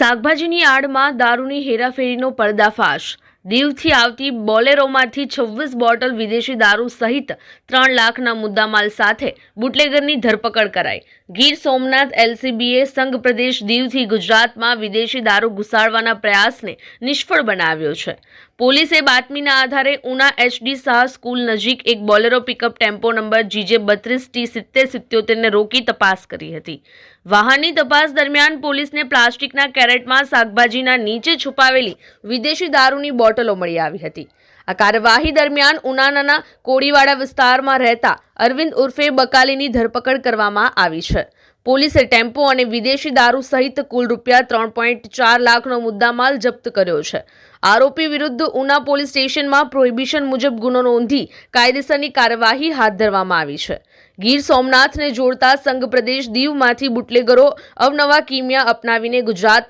શાકભાજીની આડમાં દારૂની હેરાફેરીનો પર્દાફાશ। દીવથી આવતી બોલેરોમાંથી 26 બોટલ વિદેશી દારૂ સહિત 3 લાખના મુદ્દામાલ સાથે બુટલેગરની ધરપકડ કરાઈ। ગીર સોમનાથ એલસીબીએ સંઘ પ્રદેશ દીવથી ગુજરાતમાં વિદેશી દારૂ ઘુસાડવાના પ્રયાસને નિષ્ફળ બનાવ્યો છે। પોલીસે બાતમીના આધારે ઉના એચડી શાહ સ્કૂલ નજીક એક Bolero pickup tempo number GJ32T7077 ને રોકી તપાસ કરી હતી। વાહનની તપાસ દરમિયાન પોલીસને પ્લાસ્ટિકના કેરેટમાં શાકભાજીના નીચે છુપાવેલી વિદેશી દારૂની બોટલો મળી આવી હતી। આ કાર્યવાહી દરમિયાન ઉનાના કોડીવાડા વિસ્તારમાં રહેતા અરવિંદ ઉર્ફે બકાલીની ધરપકડ કરવામાં આવી છે। પોલીસે ટેમ્પો અને વિદેશી દારૂ સહિત કુલ રૂપિયા 3.4 લાખનો મુદ્દામાલ જપ્ત કર્યો છે। આરોપી વિરુદ્ધ ઉના પોલીસ સ્ટેશનમાં પ્રોહિબિશન મુજબ ગુનો નોંધી કાયદેસરની કાર્યવાહી હાથ ધરવામાં આવી છે। ગીર સોમનાથને જોડતા સંઘ પ્રદેશ દીવમાંથી બુટલેગરો અવનવા કિમિયા અપનાવીને ગુજરાતમાં